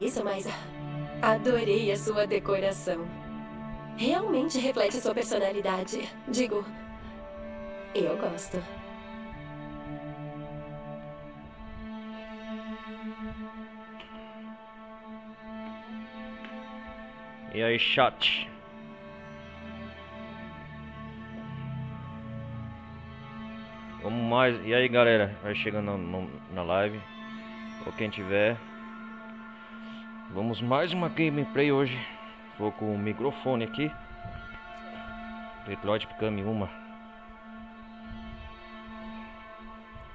Isso, mas adorei a sua decoração. Realmente reflete sua personalidade. Digo, eu gosto. E aí, chat? Vamos mais. E aí, galera? Vai chegando na live. Ou quem tiver. Vamos mais uma gameplay hoje. Vou com o microfone aqui. Detroit Become Human.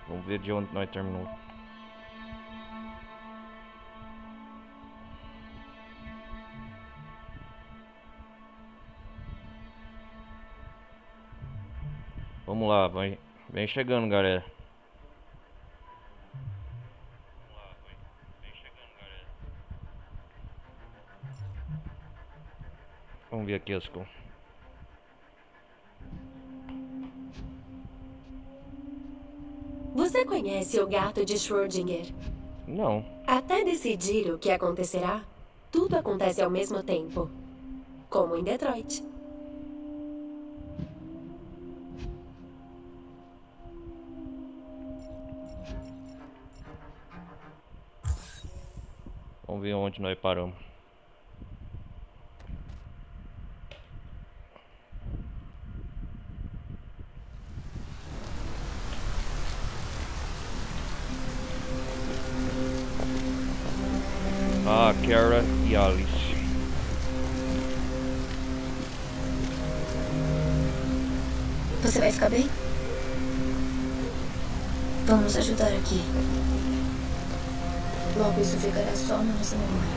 Vamos ver de onde nós terminou. Vamos lá, vem chegando, galera. Vamos ver aqui as coisas. Você conhece o gato de Schrödinger? Não. Até decidir o que acontecerá, tudo acontece ao mesmo tempo. Como em Detroit. Vamos ver onde nós paramos. Ah, Kara e Alice. Você vai ficar bem? Vamos ajudar aqui. Logo isso ficará só na nossa memória.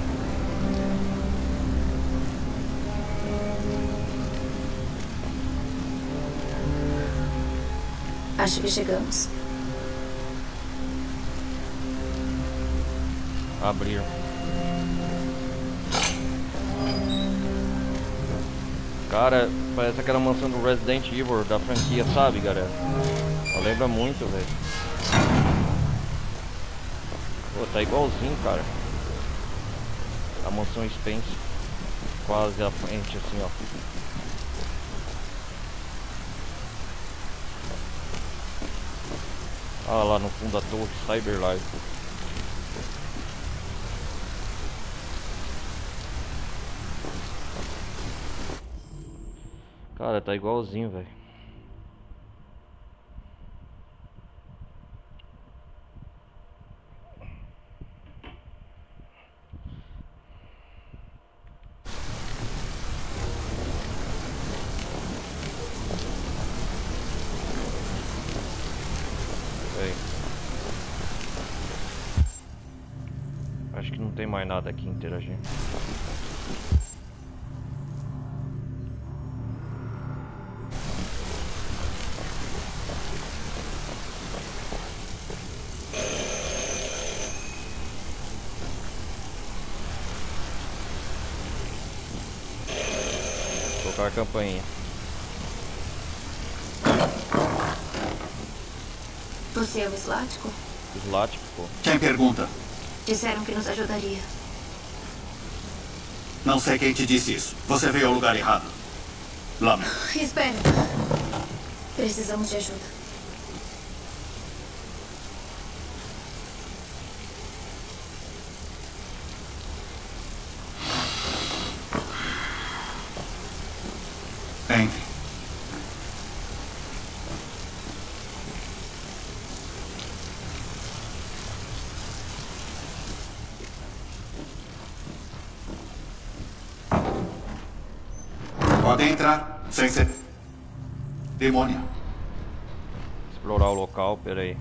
Acho que chegamos. Abrir. Cara, parece aquela mansão do Resident Evil da franquia, sabe, galera? Lembra muito, velho. Pô, tá igualzinho, cara. A mansão Spence. Quase à frente, assim, ó. Ah, lá no fundo da torre, Cyberlife. Cara, tá igualzinho, velho. Acho que não tem mais nada aqui interagindo. Tocar a campainha. Você é o Slático? Slático, pô. Quem pergunta? Disseram que nos ajudaria. Não sei quem te disse isso. Você veio ao lugar errado. Lamento. Espera. Precisamos de ajuda. Entre. Podem entrar, sem ser... Demônio. Explorar o local, pera aí.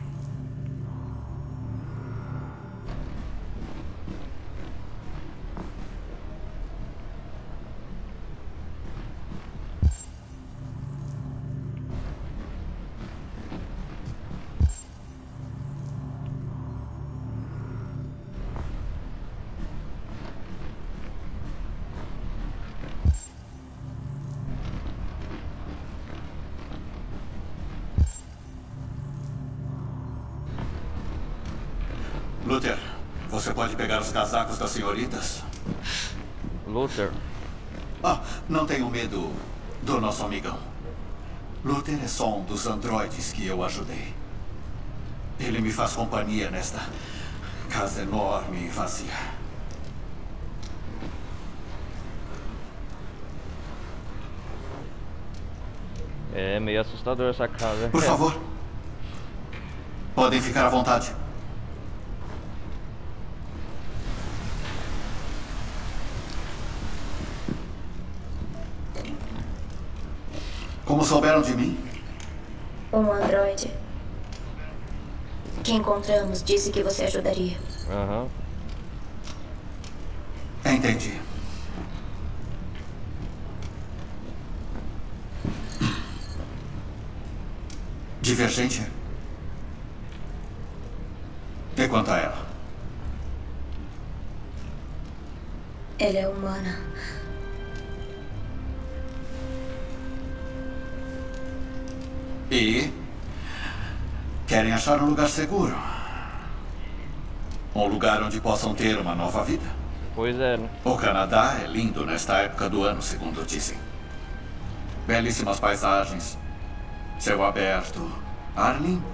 Luther, Você pode pegar os casacos das senhoritas? Luther. Ah, não tenho medo do nosso amigão. Luther é só um dos androides que eu ajudei. Ele me faz companhia nesta casa enorme e vazia. É meio assustador essa casa. Por favor. Podem ficar à vontade. Como souberam de mim? Um androide que encontramos disse que você ajudaria. Aham. Entendi. Divergente? E quanto a ela? Ela é humana. E querem achar um lugar seguro. Um lugar onde possam ter uma nova vida. Pois é, né? O Canadá é lindo nesta época do ano, segundo dizem. Belíssimas paisagens, céu aberto, ar limpo.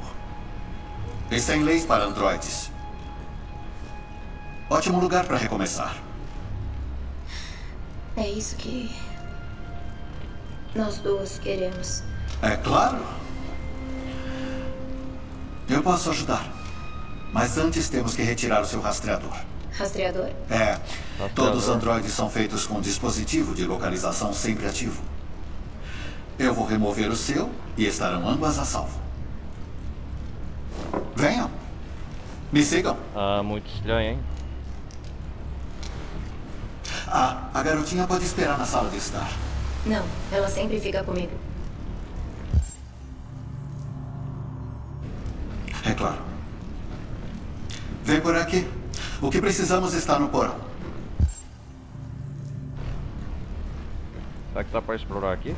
E sem leis para androides. Ótimo lugar para recomeçar. É isso que nós duas queremos. É claro. Eu posso ajudar. Mas antes temos que retirar o seu rastreador. Rastreador? É. Rastreador. Todos os androides são feitos com um dispositivo de localização sempre ativo. Eu vou remover o seu e estarão ambas a salvo. Venham. Me sigam. Ah, muito estranho, hein? Ah, a garotinha pode esperar na sala de estar. Não, ela sempre fica comigo. É claro. Vem por aqui. O que precisamos está no porão. Será que dá pra explorar aqui?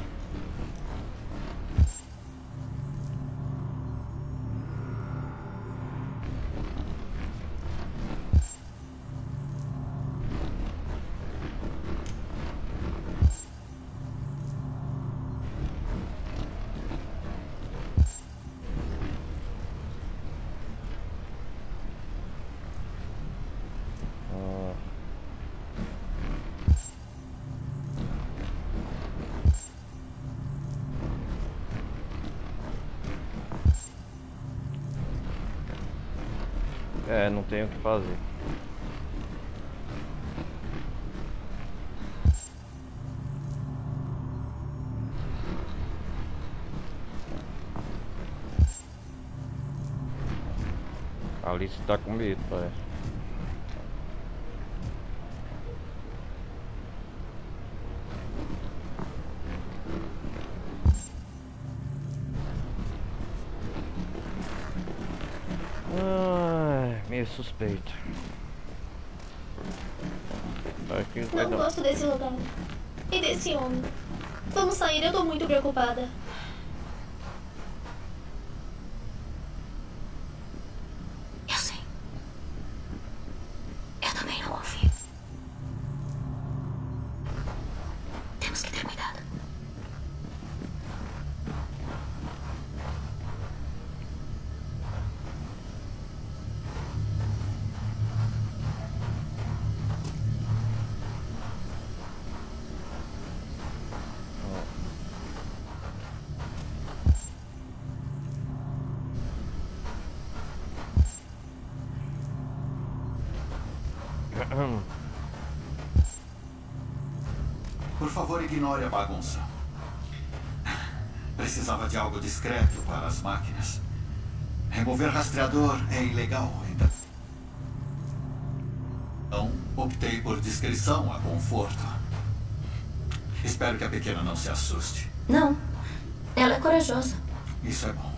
É, não tem o que fazer. A Alice tá com medo, parece. Meio suspeito. Aqui vai Não dar. gosto desse lugar. E desse homem. Vamos sair, eu tô muito preocupada. Eu sei. Eu também não ouvi. Temos que ter cuidado. Por favor, ignore a bagunça. Precisava de algo discreto para as máquinas. Remover rastreador é ilegal ainda. Então, optei por discrição a conforto. Espero que a pequena não se assuste. Não. Ela é corajosa. Isso é bom.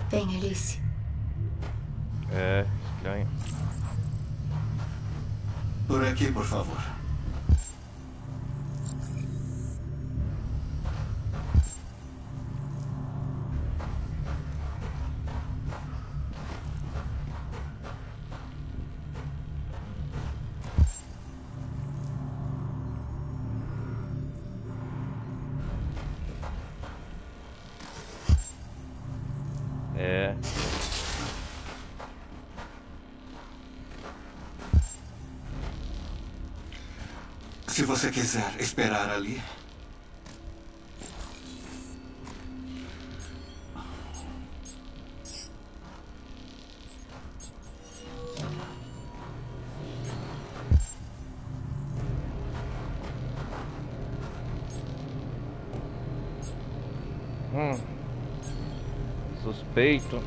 Vem, Alice. É, estranho. Por aqui, por favor. Se você quiser esperar ali... Suspeito.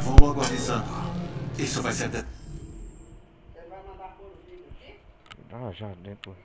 Vou logo avisando. Isso vai ser... Ah, já dentro.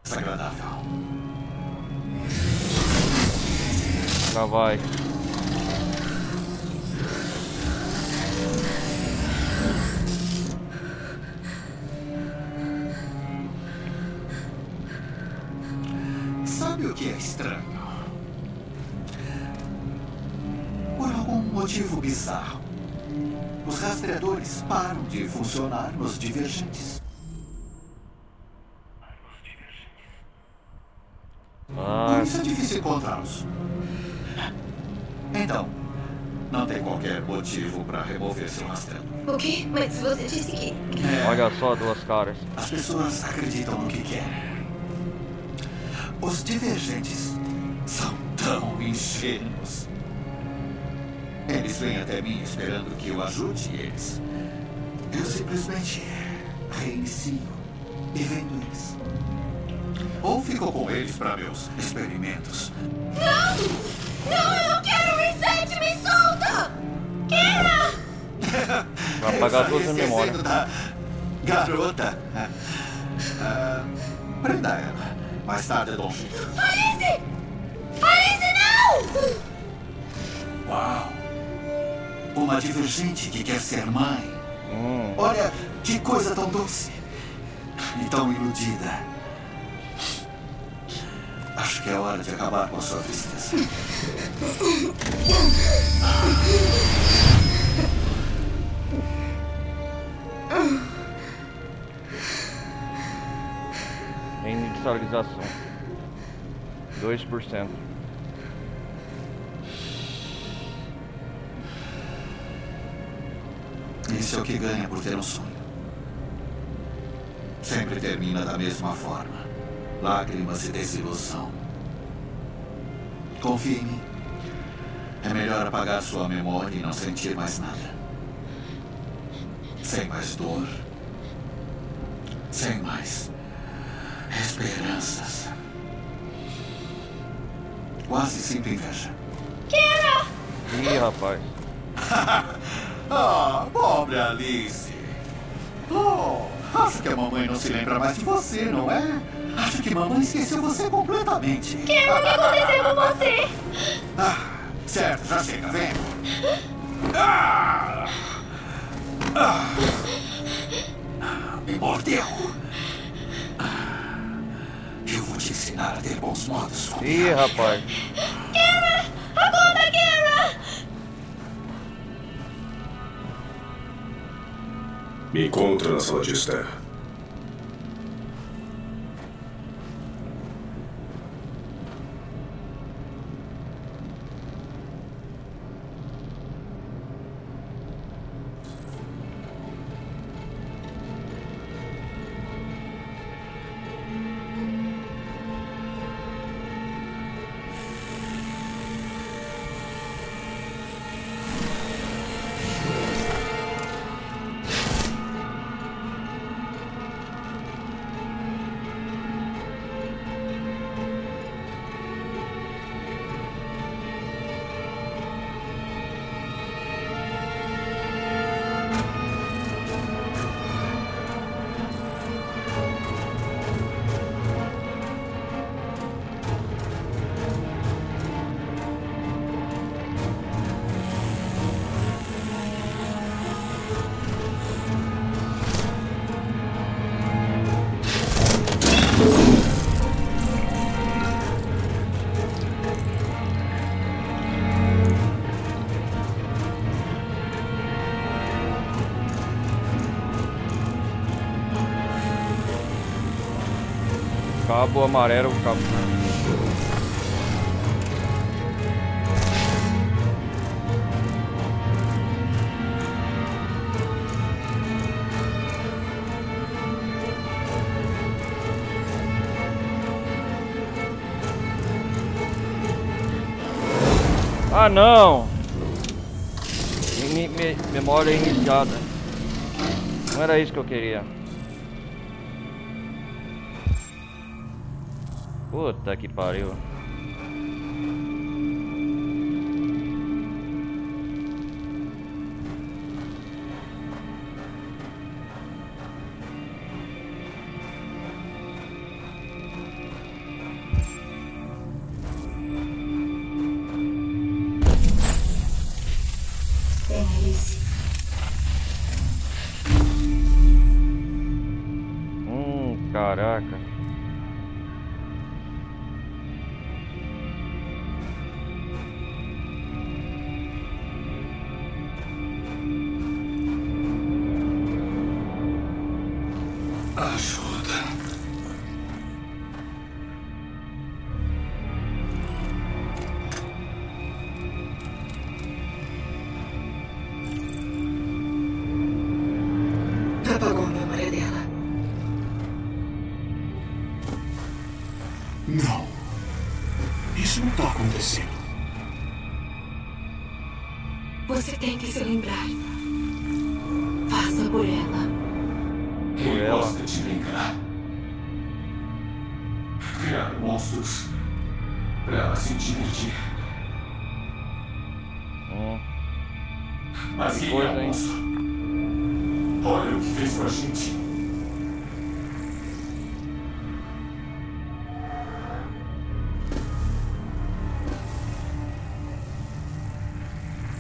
Agradável. Lá vai. Sabe o que é estranho? Por algum motivo bizarro, os rastreadores param de funcionar nos divergentes. Por isso é difícil encontrá-los. Então, não tem qualquer motivo para remover seu rastreador. O quê? Mas você disse que... Olha só, duas caras. As pessoas acreditam no que querem. Os divergentes são tão ingênuos. Eles vêm até mim esperando que eu ajude eles. Eu simplesmente reinicio e vendo eles. Ou fico com eles para meus experimentos. Não! Não, eu não quero reset! Me solta! Kira! Vai apagar todas as Esquecendo memórias. da garota. Prenda ela. Mais tarde eu dou um jeito. Alice! Alice, não! Uau! Uma divergente que quer ser mãe. Olha, que coisa tão doce. E tão iludida. Acho que é hora de acabar com a sua tristeza. Inicialização 2%. Isso é o que ganha por ter um sonho. Sempre termina da mesma forma. Lágrimas e desilusão. Confie em mim. É melhor apagar sua memória e não sentir mais nada. Sem mais dor. Sem mais esperanças. Quase sinto inveja. Ih, rapaz. Ah, pobre Alice. Oh, acho que a mamãe não se lembra mais de você, não é? Acho que mamãe esqueceu você completamente. O que aconteceu com você? Ah, certo, já chega, vem. Ah! Ah! Me mordeu. Ah, eu vou te ensinar a ter bons modos. Ih, rapaz. Acorda, Kira! Me encontra na sala de espera. Cabo amarelo, cabo. Ah, não! Memória iniciada. Não era isso que eu queria. Puta que pariu. Caraca. Ajuda. Apagou a memória dela. Não. Isso não está acontecendo. Você tem que se lembrar. Faça por ela. Quem ela. gosta de lembrar? Criar monstros para ela se divertir. Mas quem é coisa, o hein? monstro? Olha o que fez com a gente.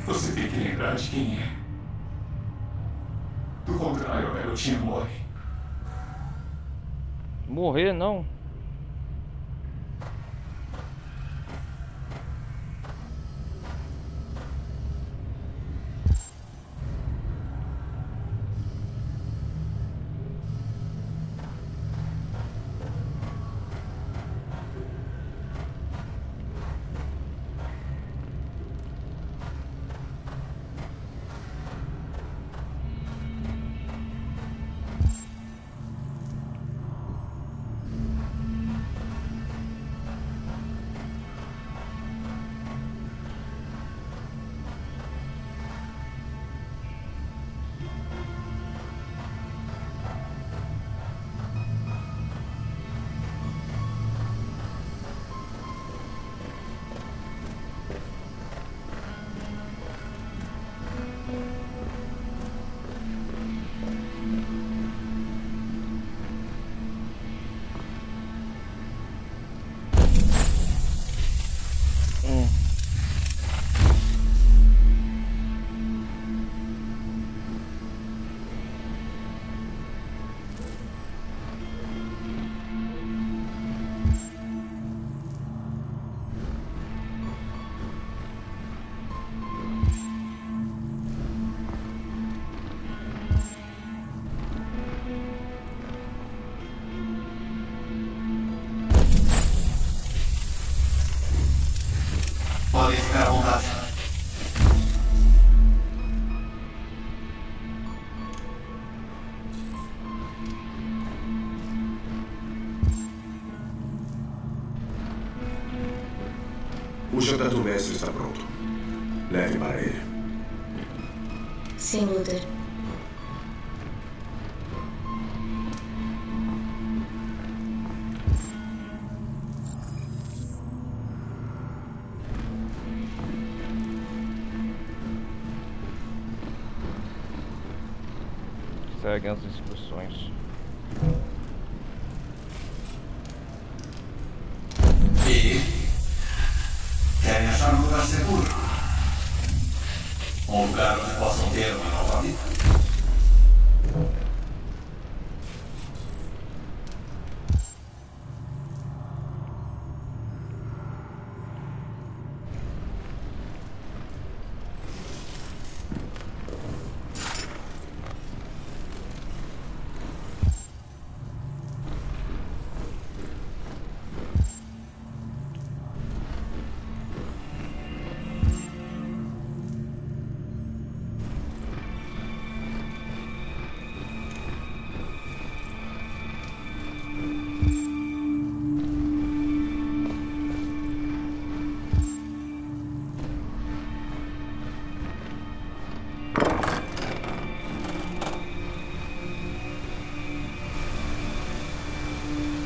Você tem que lembrar de quem é. Do contrário, a garotinha morre. Morrer não. O jantar do mestre está pronto. Leve para ele. Sim, Luther. Segue as instruções. E querem achar um lugar seguro? Um lugar onde possam ter uma nova vida?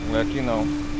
Não é aqui não.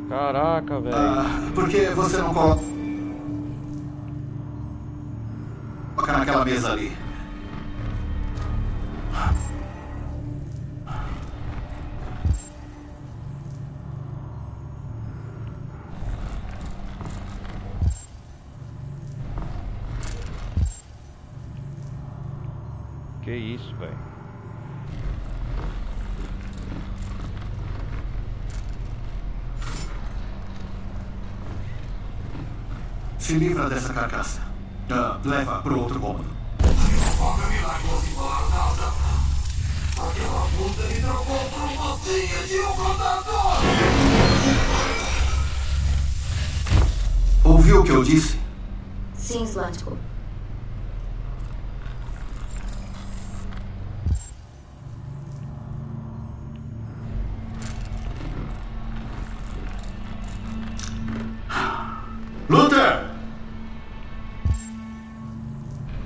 Caraca, velho. Por que você não coloca naquela mesa ali? Que isso, velho. Se livra dessa carcaça. Leva pro outro cômodo. Foca me largou assim nada. Aquela puta me trocou por um mocinha de um contador. Ouviu o que eu disse? Sim, Zlatko. Luther!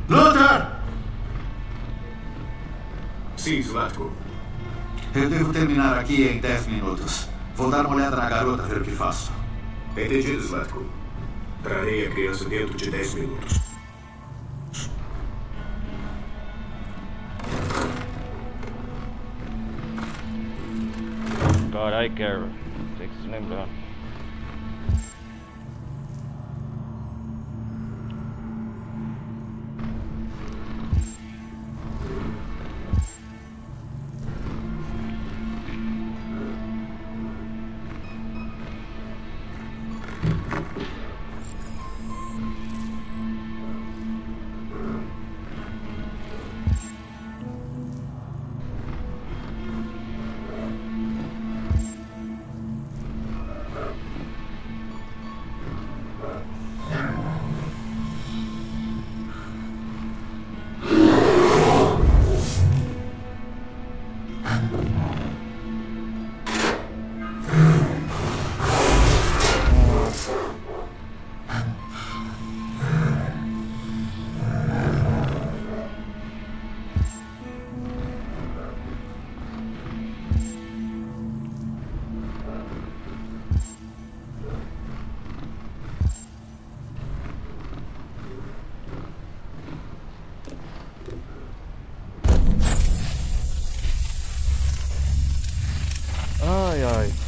Luther! Sim, Zlatko. Eu devo terminar aqui em 10 minutos. Vou dar uma olhada na garota, ver o que faço. Entendido, Zlatko. Trarei a criança dentro de 10 minutos. Carai, Carol. Tem que se lembrar.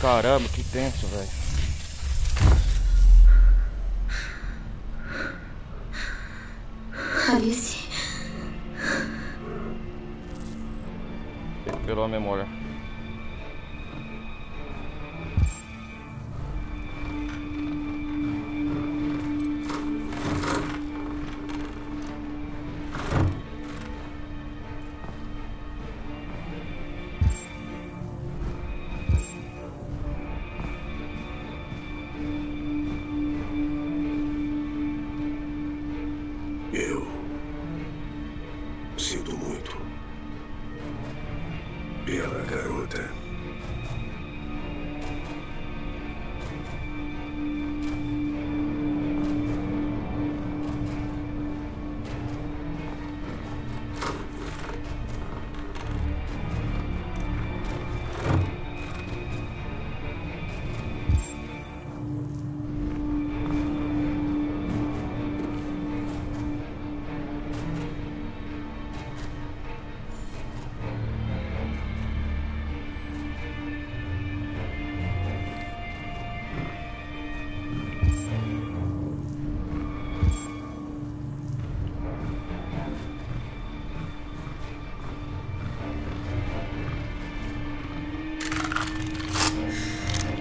Caramba, que tenso, velho. Alice. Recuperou a memória. Eu sinto muito pela garota.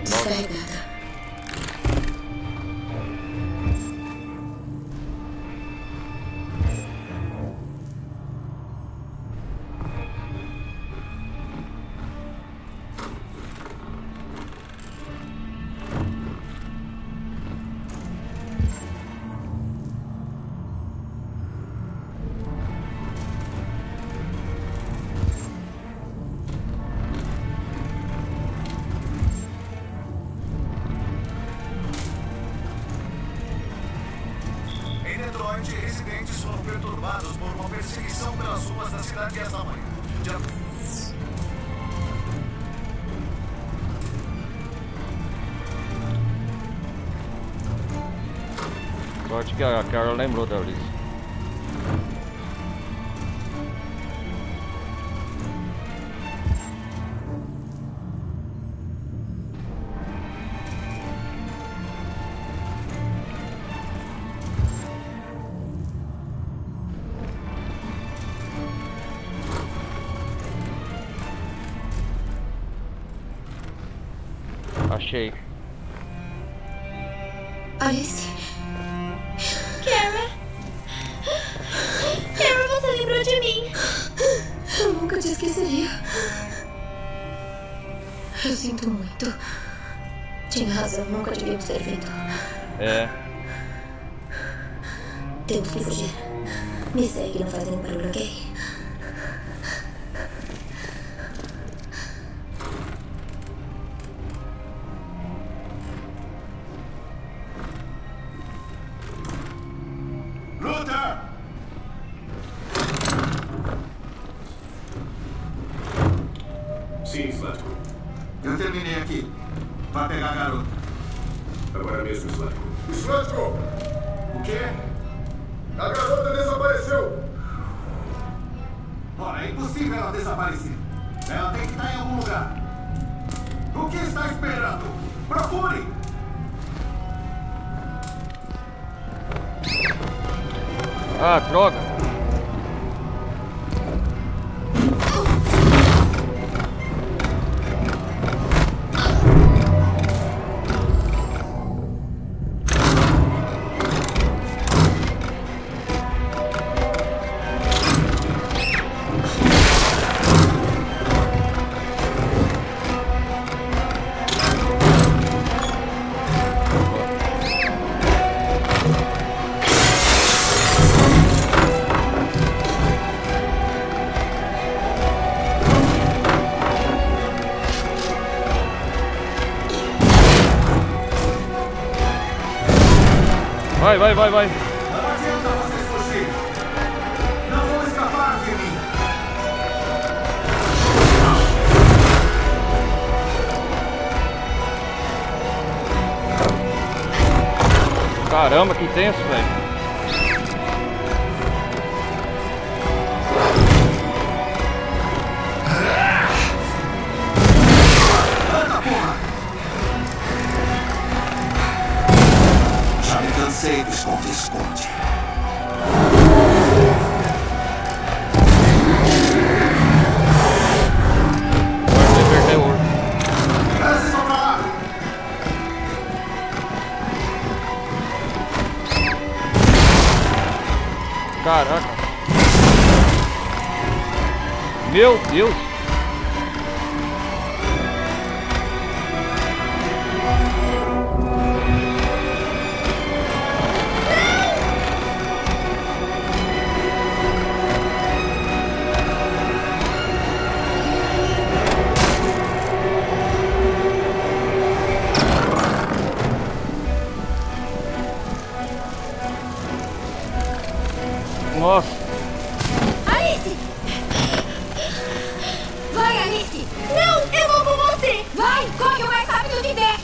Descarregada. Em Detroit, residentes foram perturbados por uma perseguição pelas ruas da cidade esta manhã. Sorte que a Carol lembrou da Alice. Achei. Alice. Kara. Kara, você lembrou de mim. Eu nunca te esqueceria. Eu sinto muito. Tinha razão, nunca devíamos ter vindo. É. Temos que fugir. Me segue, não faz nenhum barulho, ok? Luther! Sim, Slatko. Eu terminei aqui. Vai pegar a garota. Agora mesmo, Slatko. Slatko! O quê? A garota desapareceu! Ora, é impossível ela desaparecer. Ela tem que estar em algum lugar. O que está esperando? Procure! Ah, droga! Vai, vai, vai, vai. Não adianta vocês fugirem. Não vão escapar de mim. Caramba, que tenso, velho. Anda, porra! Cansei do esconde-esconde. Caraca. Meu Deus. Nossa. Alice! Vai, Alice! Não, eu vou com você! Vai! Corre o mais rápido que der!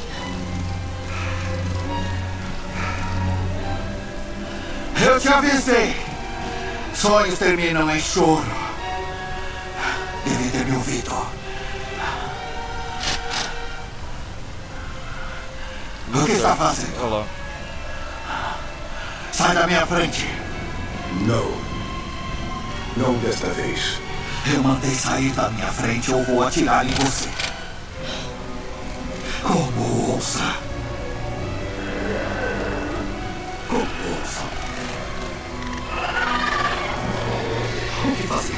Eu te avisei. Sonhos terminam em choro. Devia ter me ouvido. O que está fazendo? Olha lá. Sai da minha frente. Não. Não desta vez. Eu mandei sair da minha frente ou vou atirar em você. Como ousa? Como ousa? O que fazer?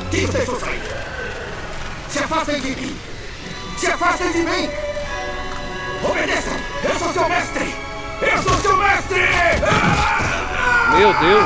Quem os deixou sair? Se afastem de mim! Se afastem de mim! Obedeçam! Eu sou seu mestre! Eu sou seu mestre! Meu Deus.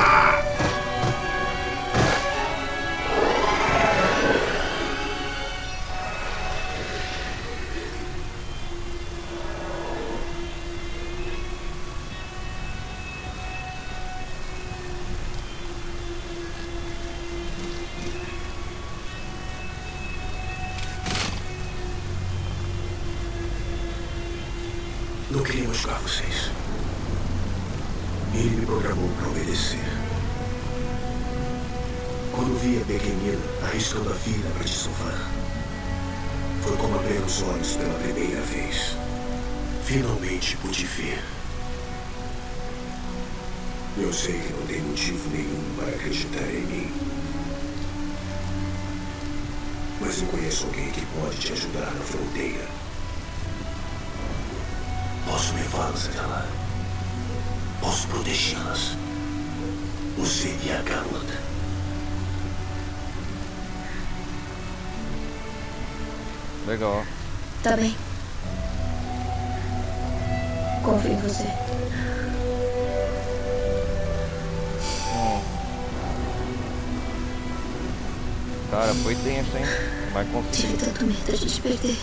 Não queria machucar vocês. Ele me programou para obedecer. Quando vi a pequenina arriscando a vida para te salvar, foi como abrir os olhos pela primeira vez. Finalmente pude ver. Eu sei que não tem motivo nenhum para acreditar em mim. Mas eu conheço alguém que pode te ajudar na fronteira. Posso levá-las até lá. Posso protegê-las. Você e a garota. Legal. Tá bem. Confio em você. Cara, foi tenso, hein? Vai conseguir. Tive tanto medo de te perder.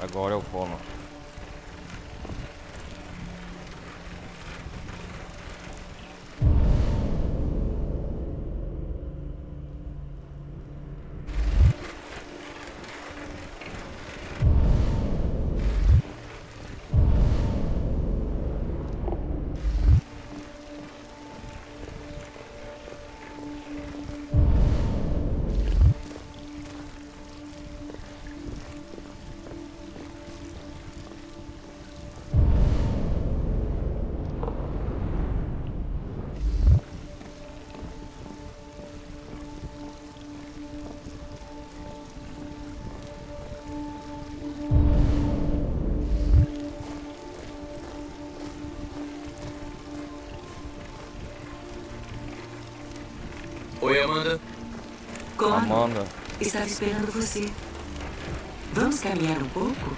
Agora eu como. Oi, Amanda. Gordon, Amanda. estava esperando você. Vamos caminhar um pouco?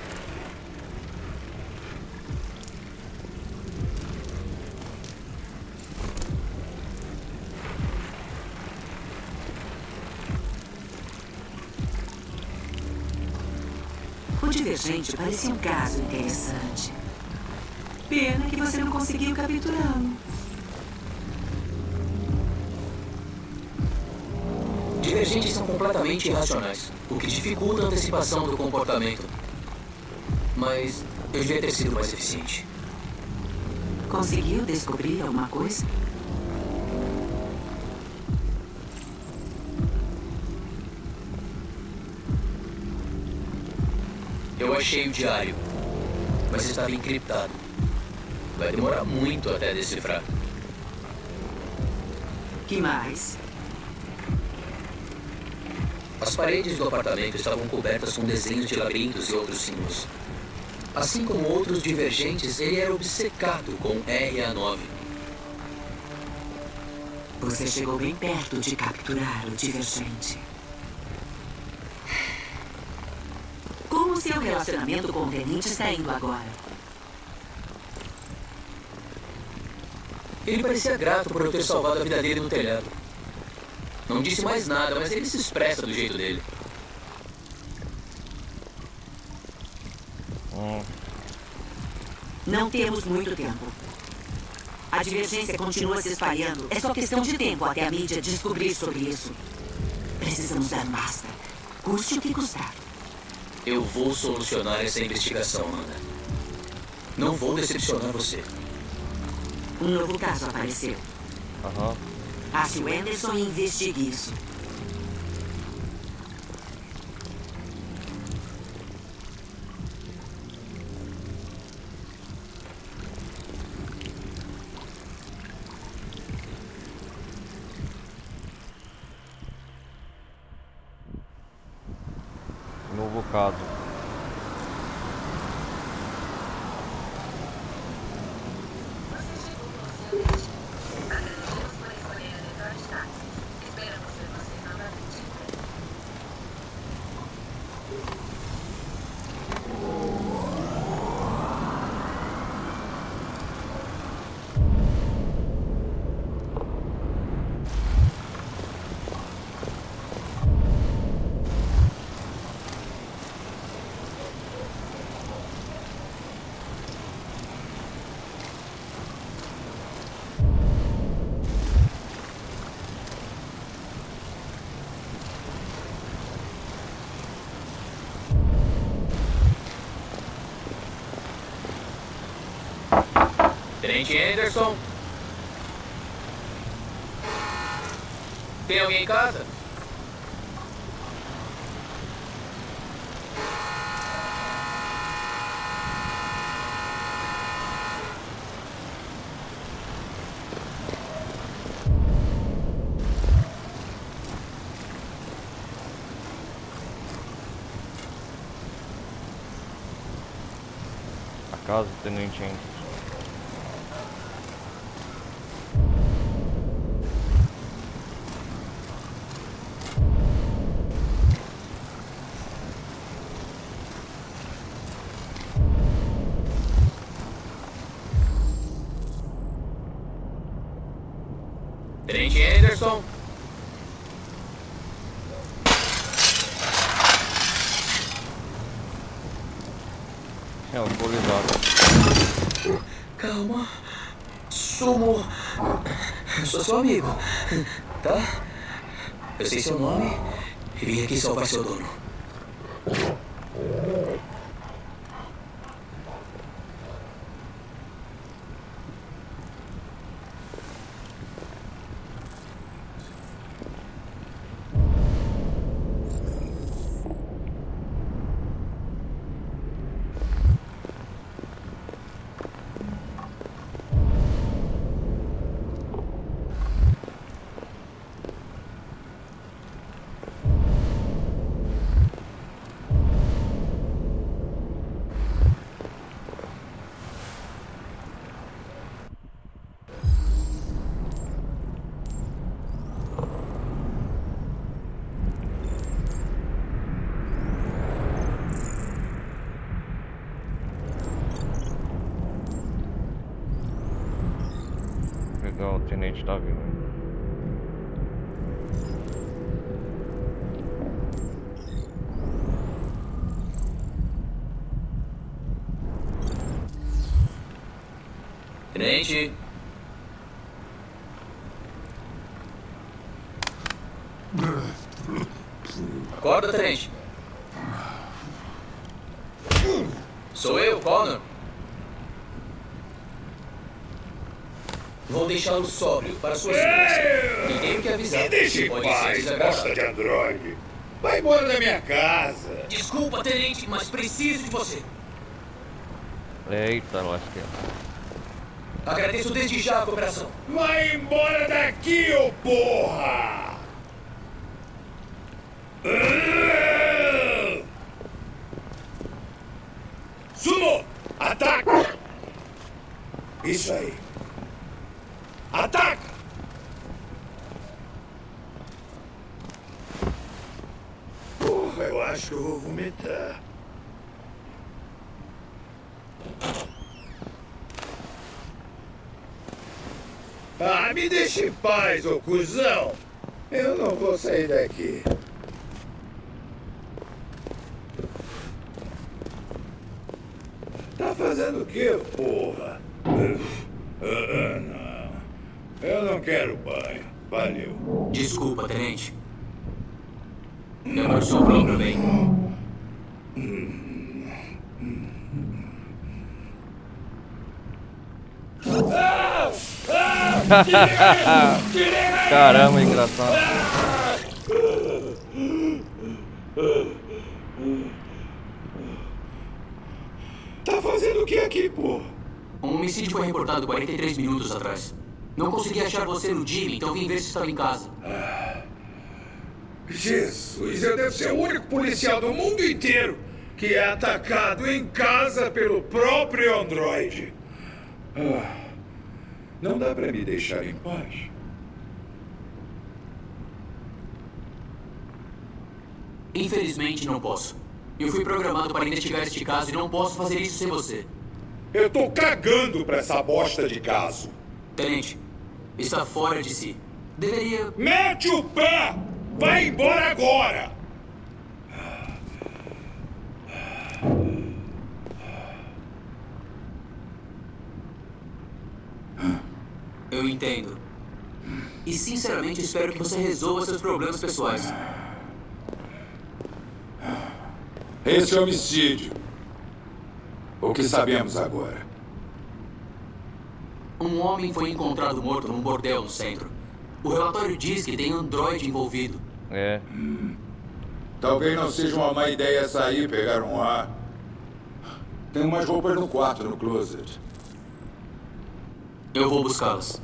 O Divergente parecia um caso interessante. Pena que você não conseguiu capturá-lo. Divergentes são completamente irracionais, o que dificulta a antecipação do comportamento. Mas eu devia ter sido mais eficiente. Conseguiu descobrir alguma coisa? Eu achei o diário, mas estava encriptado. Vai demorar muito até decifrar. Que mais? As paredes do apartamento estavam cobertas com desenhos de labirintos e outros símbolos. Assim como outros divergentes, ele era obcecado com RA9. Você chegou bem perto de capturar o Divergente. Como o seu relacionamento com o Tenente está indo agora? Ele parecia grato por eu ter salvado a vida dele no telhado. Não disse mais nada, mas ele se expressa do jeito dele. Não temos muito tempo. A divergência continua se espalhando. É só questão de tempo até a mídia descobrir sobre isso. Precisamos dar um basta. Custe o que custar. Eu vou solucionar essa investigação, Amanda. Não vou decepcionar você. Um novo caso apareceu. Ache o Anderson e investigue isso. Novo caso. Tenente Anderson? Tem alguém em casa? A casa do Tenente Anderson. Tenente Anderson? É alcoolizado. Calma. Sumo. Eu sou seu amigo, tá? Eu sei seu nome e vim aqui salvar seu dono. tenente tá vindo. Tenente. Acorda, tenente. Sou eu, Connor. Vou deixá-lo sóbrio para sua segurança. E tenho que avisar. Me deixe em Pode paz, ser bosta de androide. Vai embora da minha casa. Desculpa, tenente, mas preciso de você. Eita, lasqueira. Agradeço desde já a cooperação. Vai embora daqui, ô porra! Sumo! Ataca! Isso aí. Ataca! Porra, eu acho que eu vou vomitar. Ah, me deixe em paz, ô cuzão! Eu não vou sair daqui. Tá fazendo o quê, porra? Não. Eu não quero banho. Valeu. Desculpa, tenente. É para o seu próprio bem. Caramba, engraçado. Tá fazendo o que aqui, porra? Um homicídio foi reportado 43 minutos atrás. Não consegui achar você no Jimmy, então vim ver se estava em casa. Jesus, eu devo ser o único policial do mundo inteiro que é atacado em casa pelo próprio androide. Não dá pra me deixar em paz? Infelizmente, não posso. Eu fui programado para investigar este caso e não posso fazer isso sem você. Eu tô cagando pra essa bosta de caso. Tenente, está fora de si. Deveria... Mete o pé! Vai embora agora! Eu entendo. E sinceramente espero que você resolva seus problemas pessoais. Esse é homicídio. O que sabemos agora? Um homem foi encontrado morto num bordel no centro. O relatório diz que tem androide envolvido. É. Talvez não seja uma má ideia sair e pegar um ar. Tem umas roupas no quarto, no closet. Eu vou buscá-las.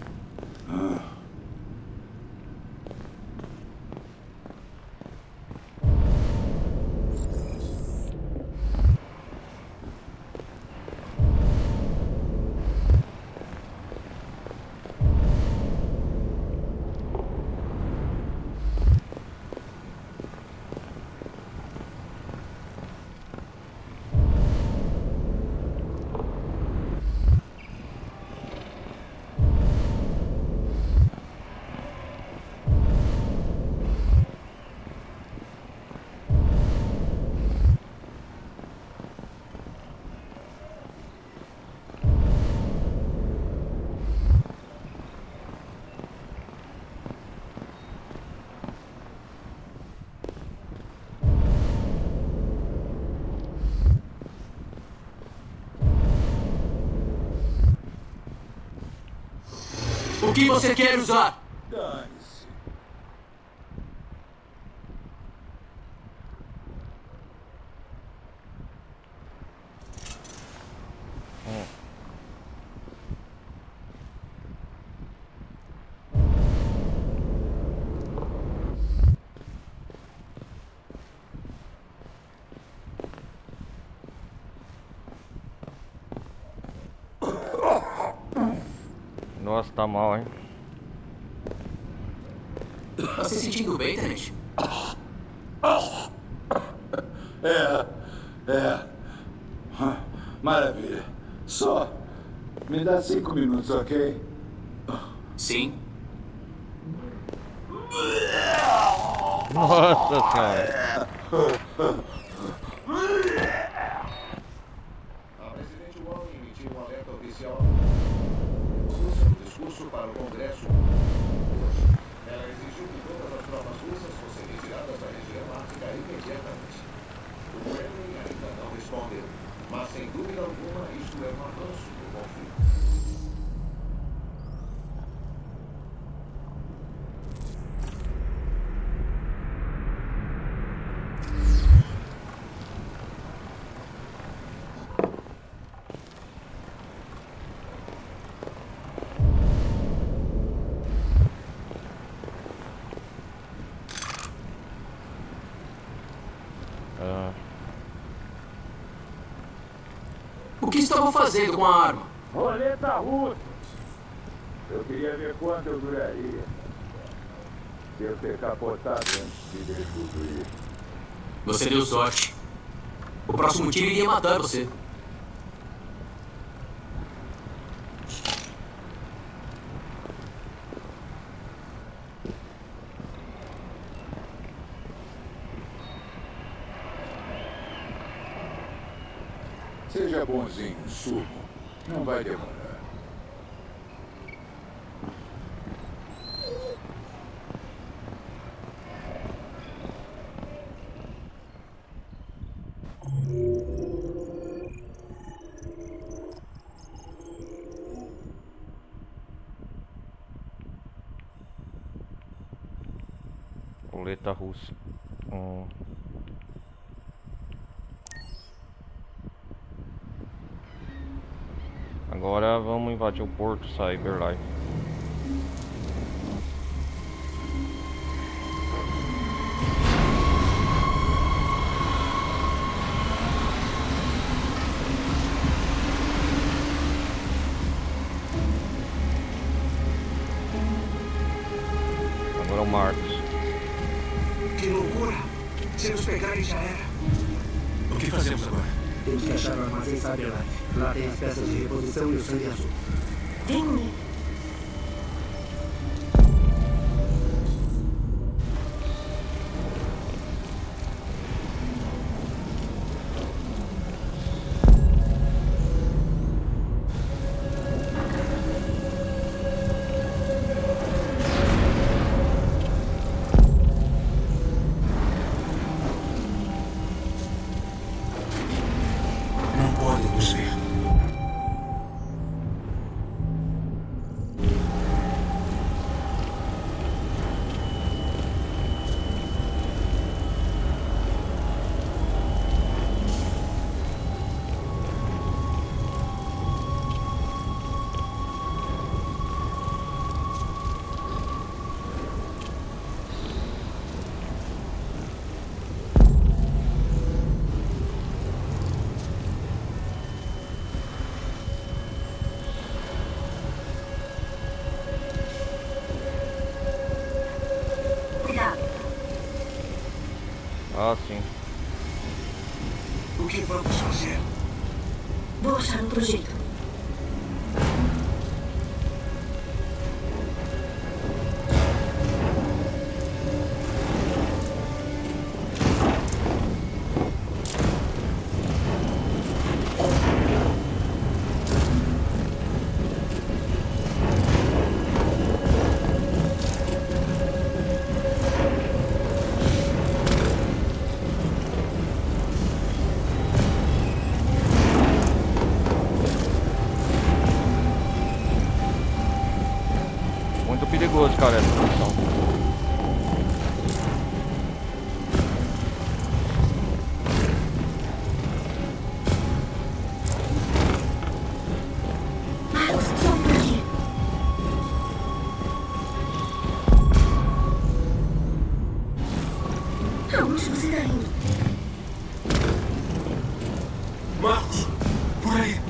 O que você quer usar? Dane-se. Nossa, tá mal, hein? Tá se sentindo bem, tenente? Maravilha. Só me dá 5 minutos, ok? Sim. Nossa senhora. A presidente Wong emitiu um alerta oficial no discurso para o Congresso. Ela exigiu que todas as tropas russas fossem retiradas da região ártica imediatamente. O Kremlin ainda não respondeu, mas sem dúvida alguma isto é um avanço do conflito. O que estavam fazendo com a arma? Roleta russa. Eu queria ver quanto eu duraria. Se eu ter capotado antes de descobrir. Você deu sorte. O próximo tiro iria matar você. Seja bonzinho, Sumo. Não vai demorar. Roleta russa. Agora vamos invadir o porto Cyberlife. Agora é o Marcos. Que loucura! Se nos pegarem já era. O que fazemos agora? Temos que achar o armazém Cyberlife. Lá tem as peças de reposição e o sangue azul. Vem. Não podem nos ver. Ah, sim. O que vamos fazer? Vou achar outro jeito. Muito perigoso, cara, essa missão. Marcos, sobe por aqui. Aonde você tá indo? Marcos! Por aí!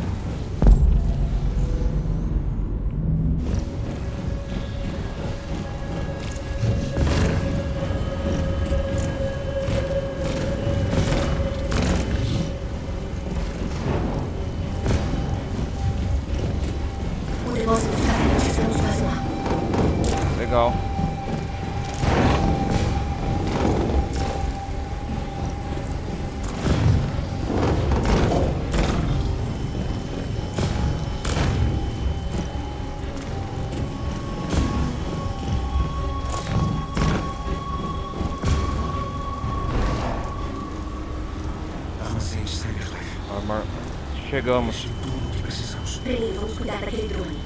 Chegamos. Tudo que precisamos. Primeiro, vamos cuidar daquele drone.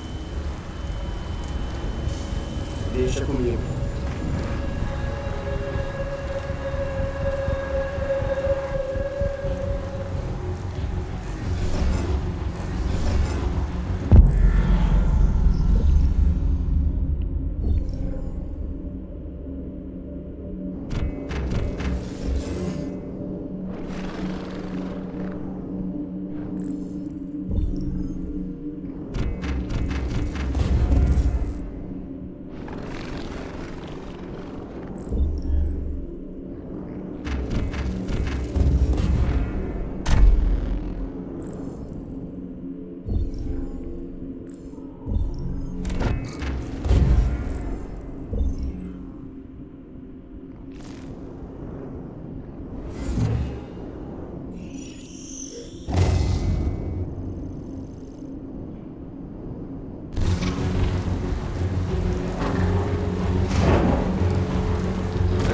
Deixa comigo.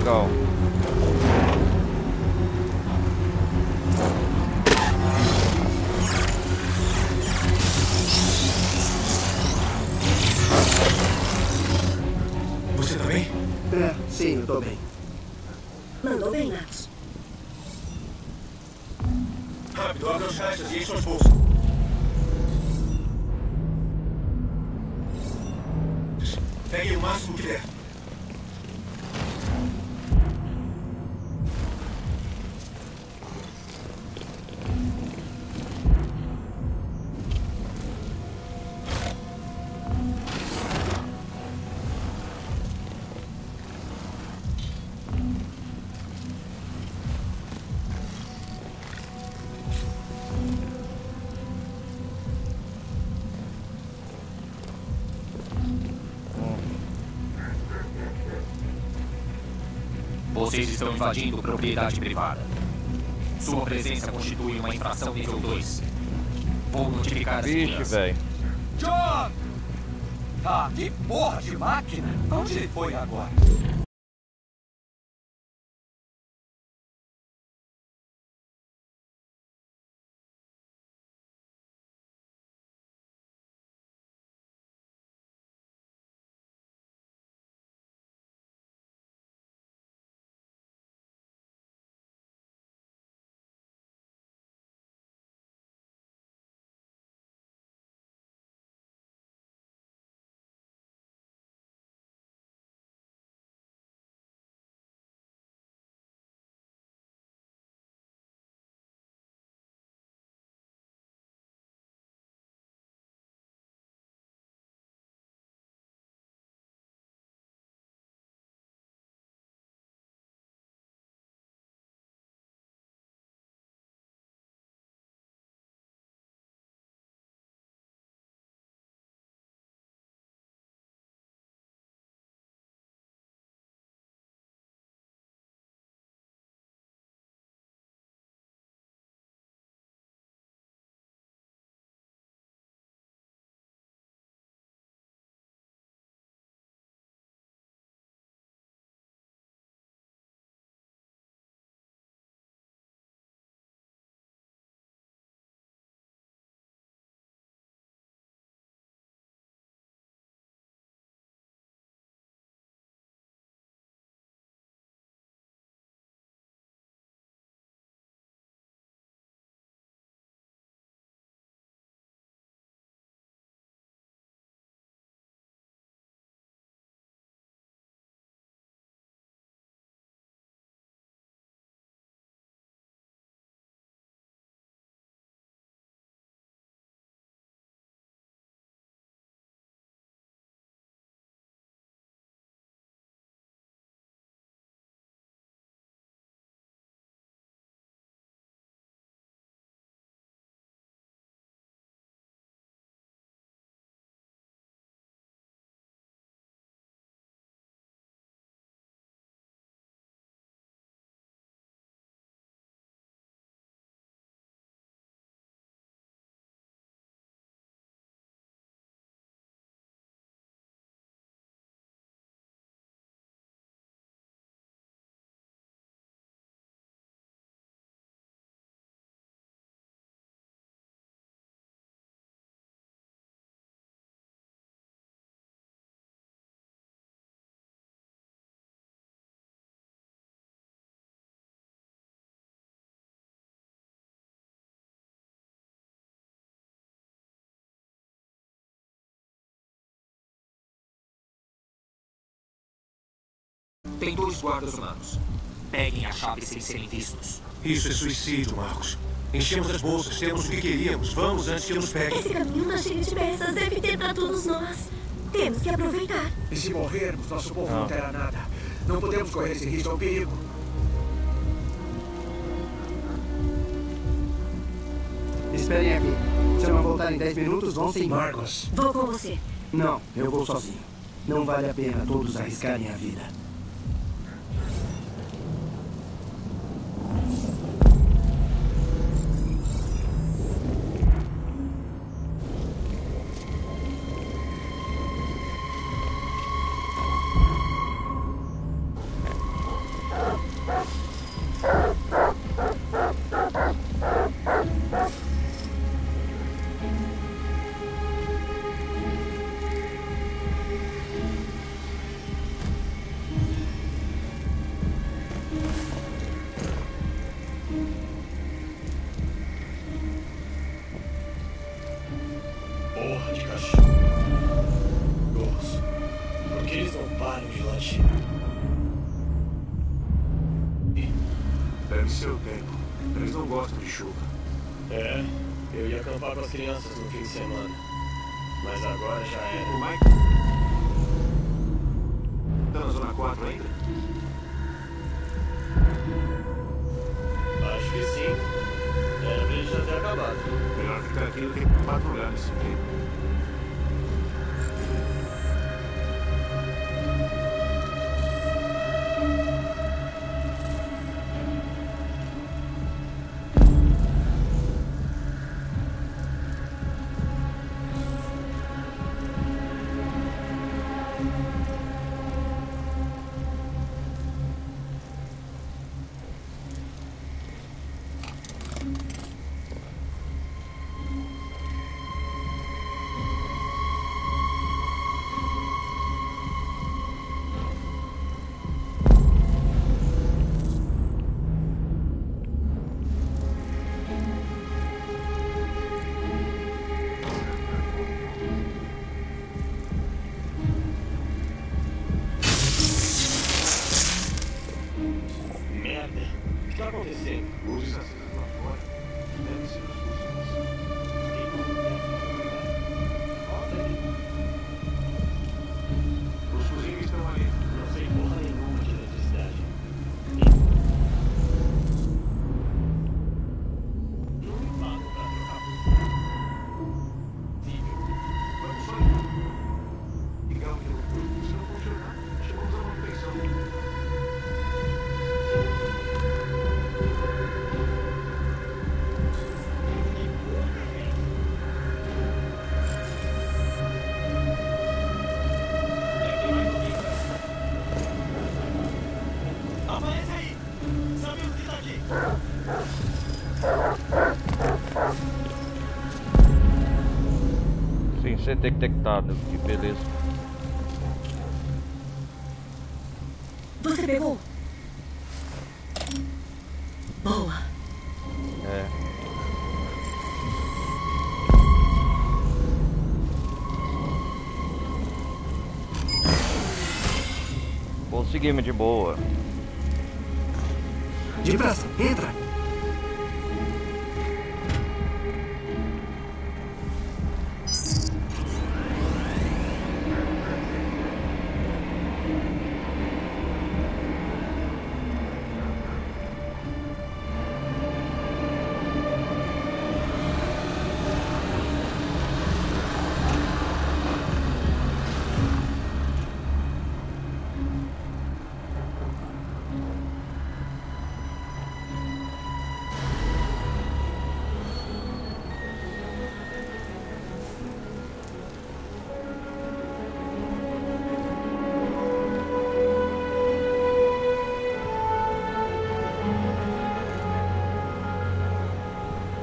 Legal. Você tá bem? Sim, eu tô bem. Mandou bem, Natos. Rápido, abra as caixas e encha os bolsos. Pegue o máximo que der. Vocês estão invadindo propriedade privada. Sua presença constitui uma infração nível 2. Vou notificar as Vixe, segurança. velho. John! Ah, que porra de máquina! Onde ele foi agora? Tem 2 guardas humanos. Peguem a chave sem serem vistos. Isso é suicídio, Marcos. Enchemos as bolsas, temos o que queríamos. Vamos antes que nos peguem. Esse caminho tá cheio de peças, deve ter pra todos nós. Temos que aproveitar. E se morrermos, nosso povo não terá nada. Não podemos correr esse risco, é um perigo. Esperem aqui. Se eu não voltar em 10 minutos, vão sem Marcos. Vou com você. Não, eu vou sozinho. Não vale a pena todos arriscarem a vida. Porra de cachorro. Grosso. Por que eles não param de latir? Deve ser o tempo. Eles não gostam de chuva. É, eu ia acampar com as crianças no fim de semana. Mas agora já era. O Mike? Tá na zona 4 ainda? Acho que sim. Era pra ele já ter acabado. Melhor ficar aqui do que patrulhar nesse tempo. Luzes acesas lá fora. Deve ser os costumes. Os fuzis estão ali. Não sei porra nenhuma de eletricidade. Não me pagam pra trocar. Vamos só ligar o interruptor. Se não funcionar, chamamos a manutenção. Aparece aí! Sabemos que tá aqui! Sem ser detectado, que beleza. Você pegou? Boa. É. Conseguimos de boa. Depressa, entra!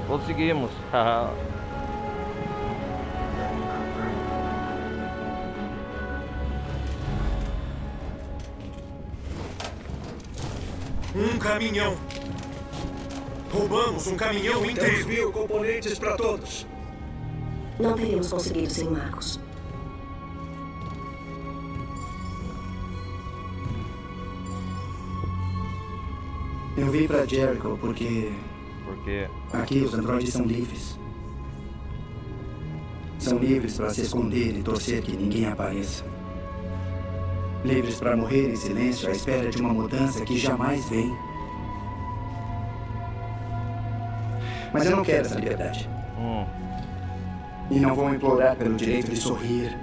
Conseguimos. Um caminhão. Roubamos um caminhão inteiro. 10.000 componentes para todos. Não teríamos conseguido sem Marcos. Eu vim pra Jericho porque... Porque... Aqui os androides são livres. São livres para se esconder e torcer que ninguém apareça. Livres para morrer em silêncio à espera de uma mudança que jamais vem. Mas eu não quero essa liberdade. E não vou implorar pelo direito de sorrir,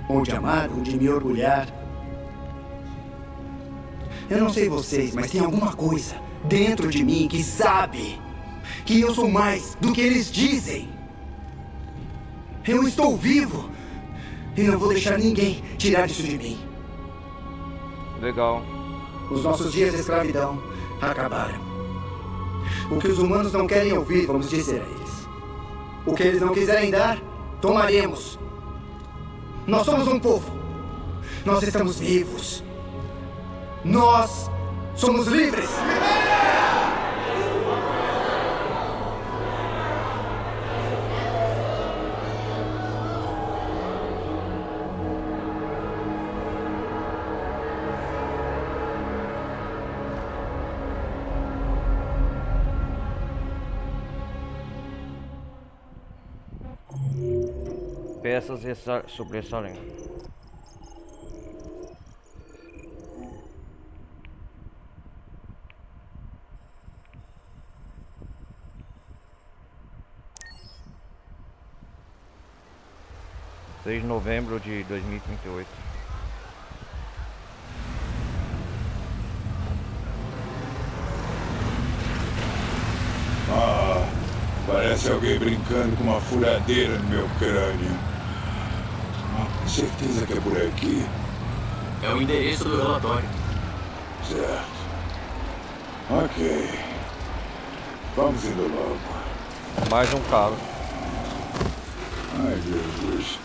ou de amar, ou de me orgulhar. Eu não sei vocês, mas tem alguma coisa dentro de mim que sabe que eu sou mais do que eles dizem. Eu estou vivo e não vou deixar ninguém tirar isso de mim. Legal. Os nossos dias de escravidão acabaram. O que os humanos não querem ouvir, vamos dizer a eles. O que eles não quiserem dar, tomaremos. Nós somos um povo. Nós estamos vivos. Nós somos livres. Peças sobressalentes. De novembro de 2038. Parece alguém brincando com uma furadeira no meu crânio. Certeza que é por aqui. É o endereço do relatório. Certo. Ok. Vamos indo logo. Mais um carro. Ai, Jesus.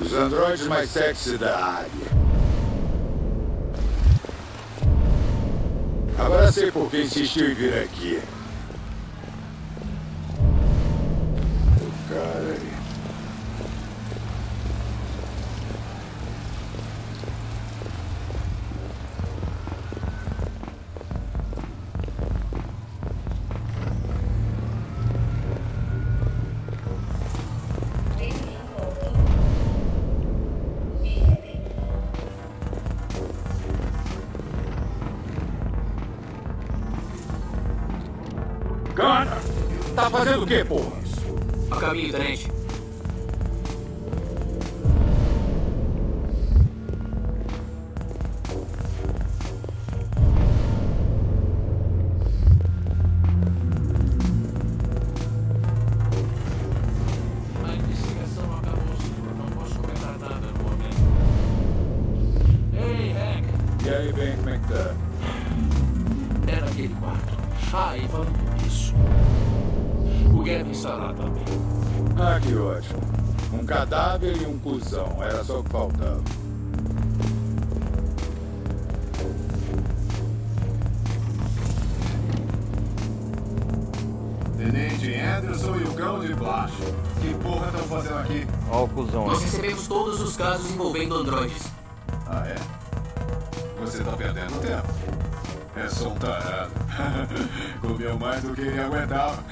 Os androides mais sexy da área. Agora sei por que insistiu em vir aqui. O cara aí. Connor! Tá fazendo o quê, porra? A caminho, tenente. A investigação acabou, senhor. Não posso comentar nada no momento. Ei, Hank! E aí, Ben, como é que tá? É naquele quarto. Ah, e falando disso, o Gavin está lá também. Ah, que ótimo. Um cadáver e um cuzão. Era só o que faltava. Tenente Anderson e o cão de baixo. Que porra estão fazendo aqui? Ó o cuzão. Nós recebemos todos os casos envolvendo androides. Ah, é? Você tá perdendo tempo. É só um tarado. Comeu mais do que ele aguentava.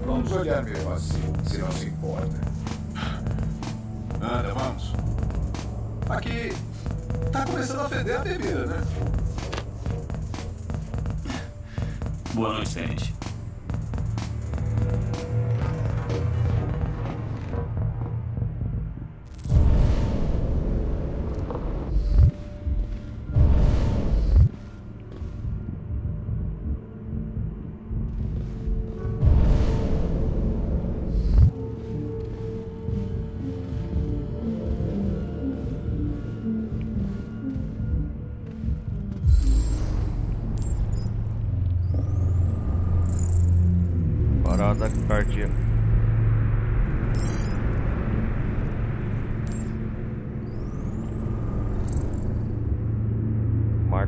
Vamos olhar mesmo assim, se não se importa. Anda, vamos. Aqui tá começando a feder a bebida, né? Boa noite, tenente. Parada cardíaca.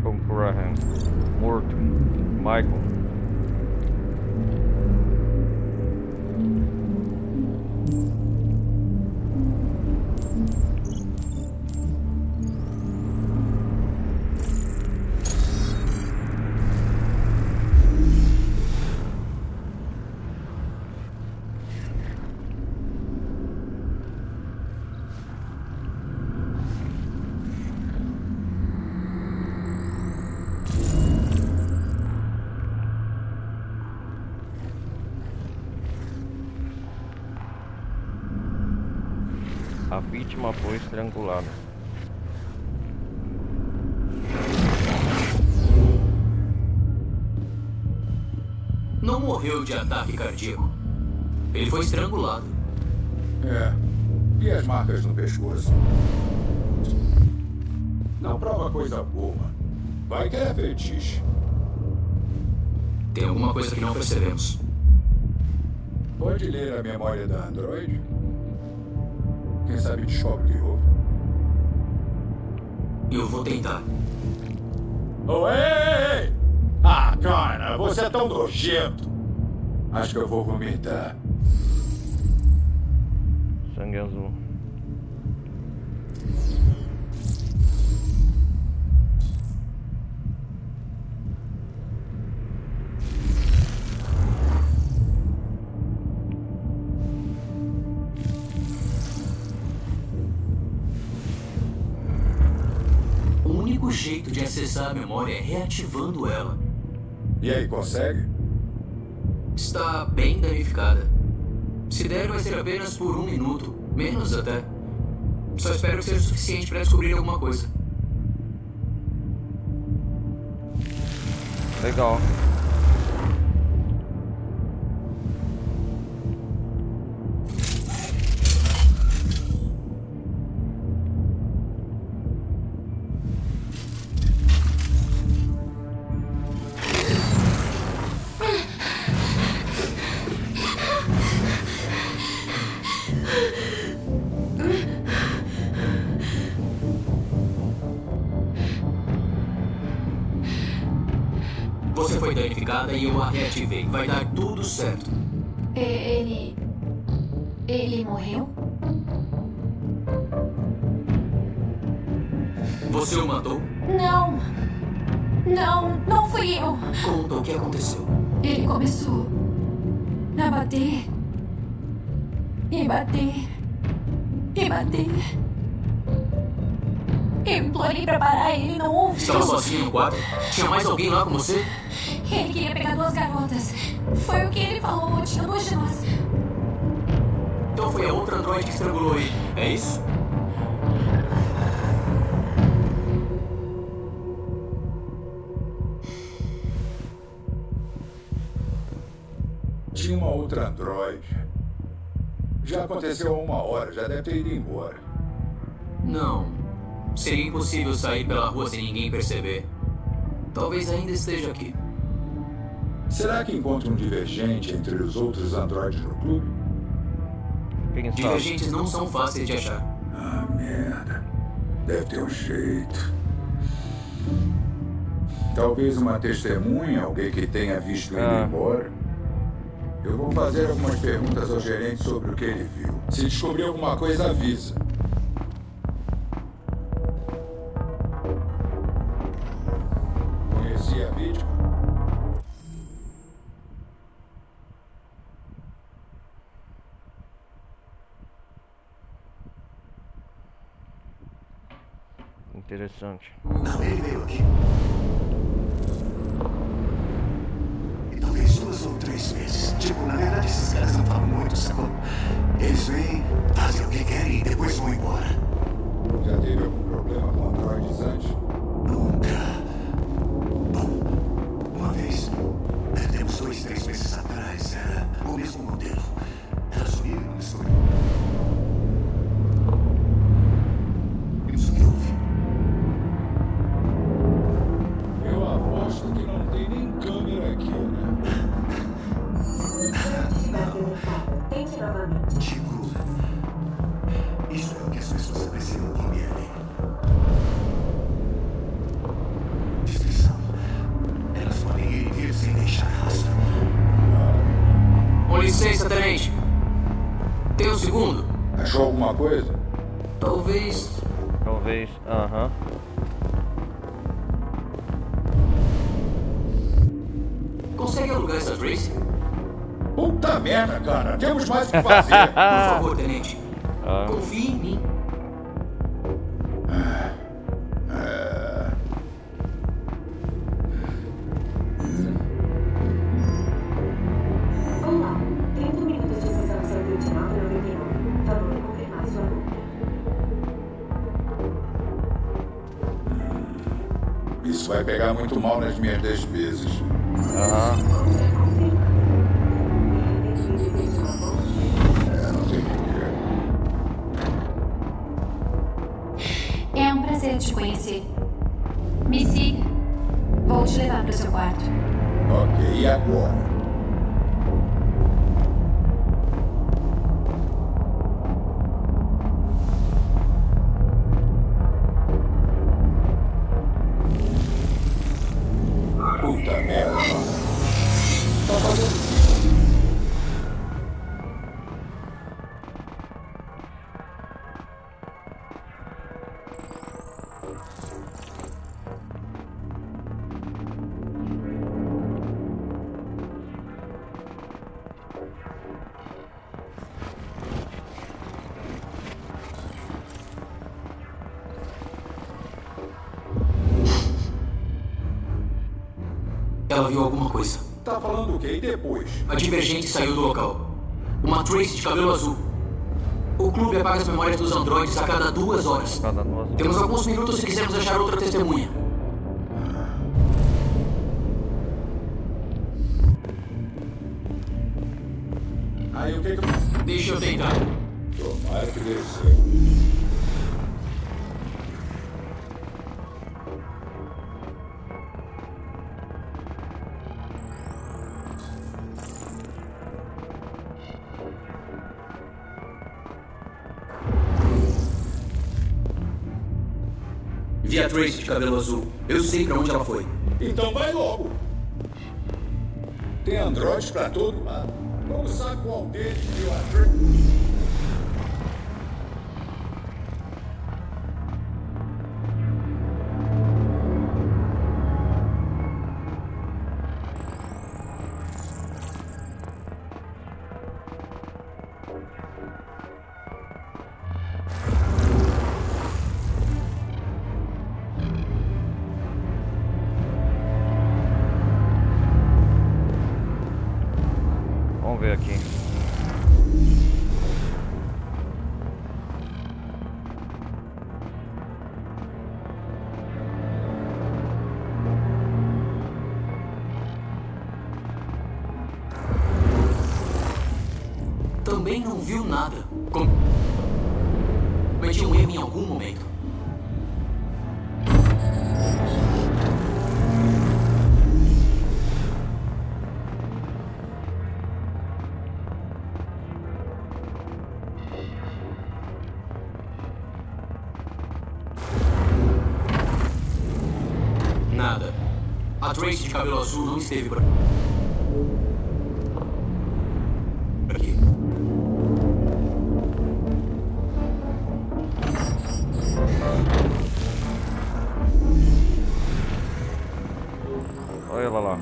Michael Graham. Morto. Michael. A vítima foi estrangulada. Não morreu de ataque cardíaco. Ele foi estrangulado. É. E as marcas no pescoço? Não prova coisa boa. Vai que é fetiche. Tem alguma coisa que não percebemos. Pode ler a memória da Android? Quem sabe descobre o que houve. Eu vou tentar. Oh, ei! Ah, cara, você é tão nojento. Acho que eu vou vomitar. Sangue azul. O único jeito de acessar a memória é reativando ela. E aí, consegue? Está bem danificada. Se der, vai ser apenas por 1 minuto. Menos até. Só espero que seja o suficiente para descobrir alguma coisa. Legal. Você foi danificada e eu a reativei. Vai dar tudo certo. Ele morreu? Você o matou? Não. Não fui eu. Conta o que aconteceu. Ele começou a bater. E bater. E bater. Eu implorei pra parar, ele não ouviu. Estava sozinho no quarto? Tinha mais alguém lá com você? Ele queria pegar 2 garotas. Foi o que ele falou, tinha 2 de nós. Então foi a outra androide que estrangulou ele, é isso? Tinha uma outra androide. Já aconteceu há 1 hora, já deve ter ido embora. Não. Seria impossível sair pela rua sem ninguém perceber. Talvez ainda esteja aqui. Será que encontra um divergente entre os outros androides no clube? Divergentes não são fáceis de achar. Ah, merda. Deve ter um jeito. Talvez uma testemunha, alguém que tenha visto ele embora. Eu vou fazer algumas perguntas ao gerente sobre o que ele viu. Se descobrir alguma coisa, avisa. Conhecia a vítima? Interessante. Não, ele veio aqui. E talvez 2 ou 3 vezes. Tipo, na verdade, esses caras não falam muito, sacou? Eles vêm, fazem o que querem e depois vão embora. Já teve algum problema com androides antes? Nunca. Bom, uma vez, perdemos 2, 3 meses atrás, era o mesmo modelo. Ela sumiu e não me escolheu. Isso que houve. Eu aposto que não tem nem câmera aqui, né? Tente novamente. Chico, isso é o que as pessoas apreciam no Kim. coisa? Talvez. Talvez, aham. Consegue alugar essa Tracy? Puta merda, cara. Temos mais o que fazer. Por favor, tenente. Confie em mim. Olá, 30 minutos de sessão são 29,99. Favor confirmar sua compra. Isso vai pegar muito mal nas minhas despesas. Não tem É um prazer te conhecer. Me siga. Vou te levar para o seu quarto. Ok, e agora? Puta merda. Tá fazendo Ela viu alguma coisa. Tá falando o quê? E depois? A Divergente saiu do local. Uma Tracy de cabelo azul. O clube apaga as memórias dos androides a cada 2 horas. Temos alguns minutos se quisermos achar outra testemunha. Aí o que que... Deixa eu tentar. Tomara que dê certo. Vi a Tracy de cabelo azul. Eu sei pra onde ela foi. Então vai logo. Tem androides pra todo lado. Como sabe qual deles viu a Tracy? Vamos ver aqui. Também não viu nada. Cometi um erro em algum momento. Nada. A Tracy de cabelo azul não esteve por aqui. Olha ela lá.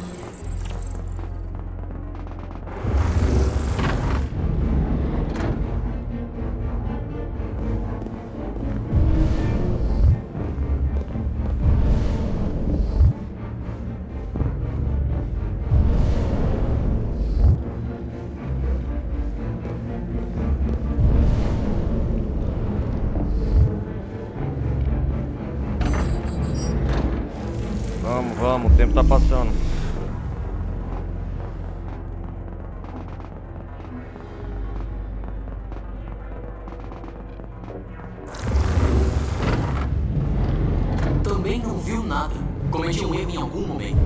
Vamos, o tempo tá passando. Também não viu nada. Cometi um erro em algum momento.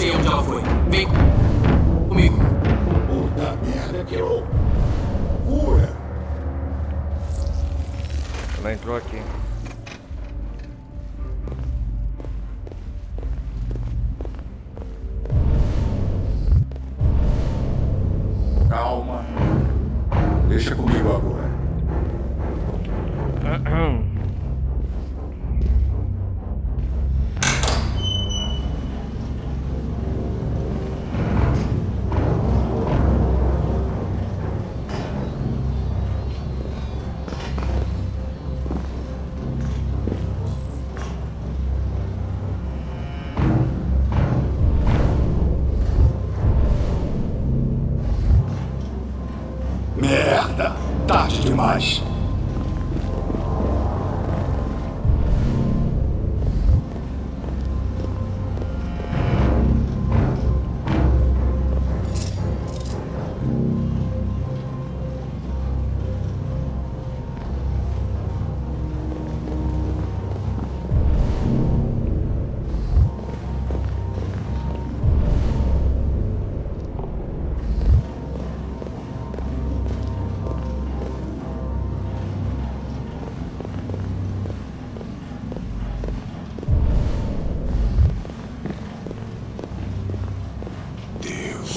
sei onde ela foi. Vem comigo. Puta merda, que loucura. Ela entrou aqui. Calma. Deixa comigo agora. Merda! Tarde demais.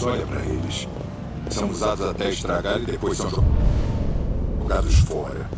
Olha pra eles. São usados até estragar e depois são jogados fora.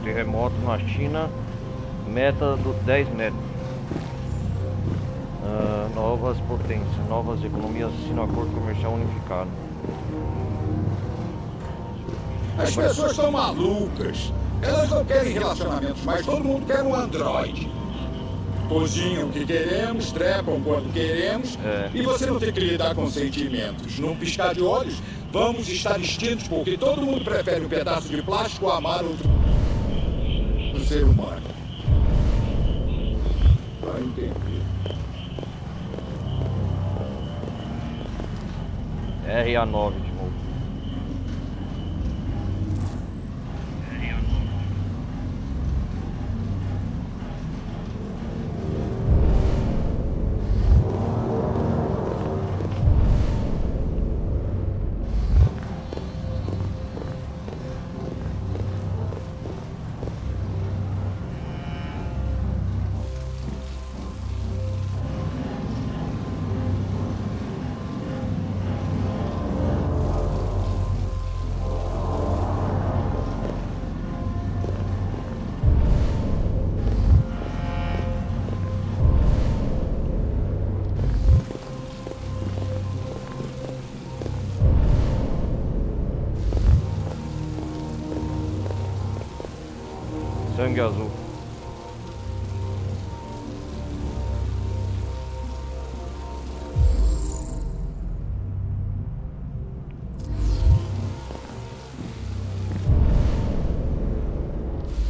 Terremoto na China, meta do 10 metros. Novas potências, novas economias assinam acordo comercial unificado. As pessoas estão malucas. Elas não querem relacionamentos, mas todo mundo quer um androide. Cozinham o que queremos, trepam quando queremos, e você não tem que lidar com sentimentos. Num piscar de olhos, vamos estar extintos porque todo mundo prefere um pedaço de plástico a amar outro ser humano. Vai entender. RA9 de novo. Sangue azul.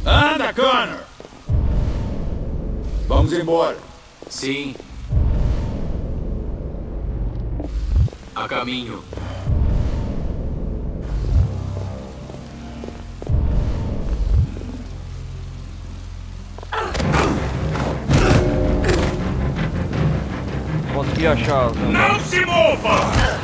Anda, Connor! Vamos embora. Sim. A caminho. Consegui achar. Não se mova!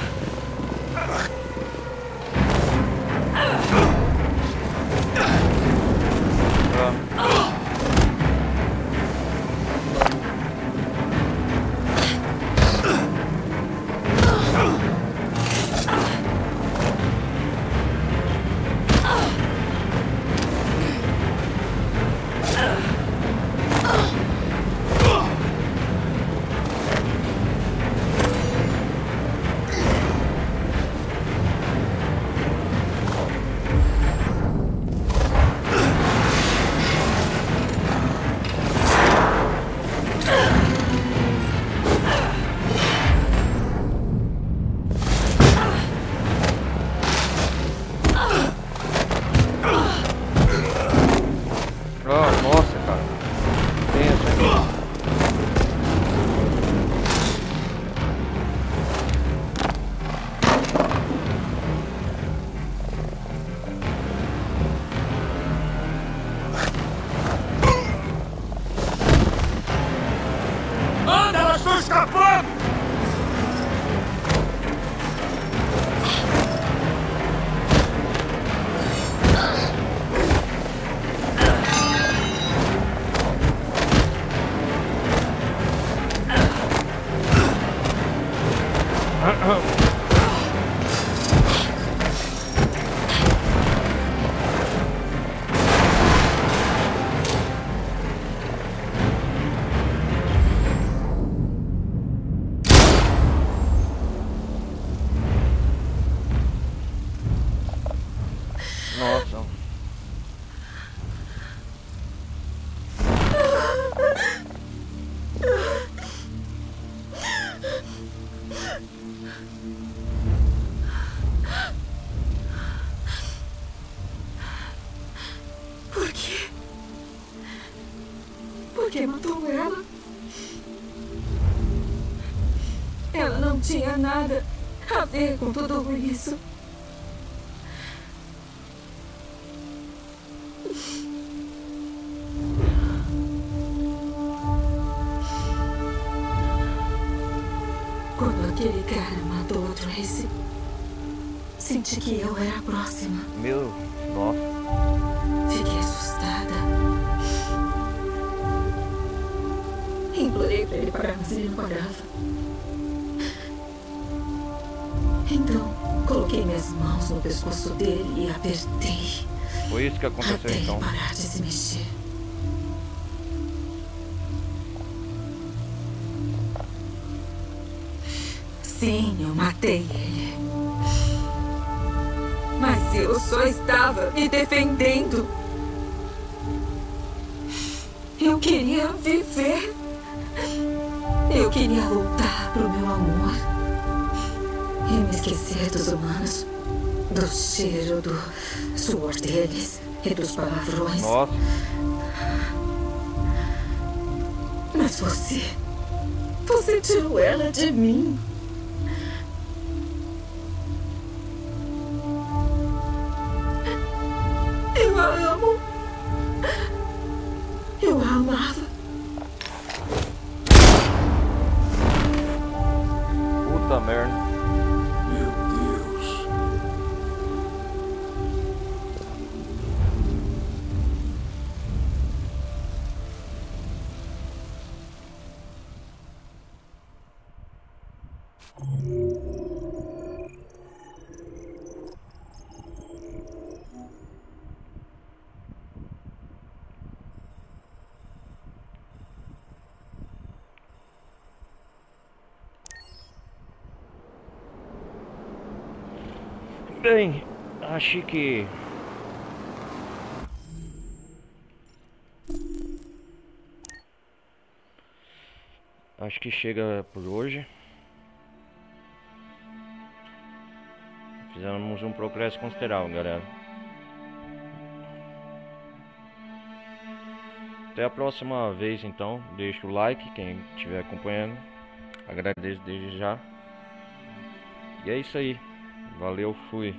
Nossa. Por quê? Por que matou ela? Ela não tinha nada a ver com tudo isso. Quando aquele cara matou a Tracy, senti que eu era a próxima. Meu, nossa. Fiquei assustada. Implorei pra ele parar, mas ele não parava. Então, coloquei minhas mãos no pescoço dele e apertei. Foi isso que aconteceu até então. Ele parar de se mexer. Sim, eu matei ele. Mas eu só estava me defendendo. Eu queria viver. Eu queria voltar pro meu amor. E me esquecer dos humanos. Do cheiro, do suor deles e dos palavrões. Nossa. Mas você tirou ela de mim. Eu a amo. Eu a amava. Puta merda. Meu Deus. Bem, acho que chega por hoje. Fizemos um progresso considerável, galera. Até a próxima vez, então. Deixa o like, quem estiver acompanhando. Agradeço desde já. E é isso aí. Valeu, fui.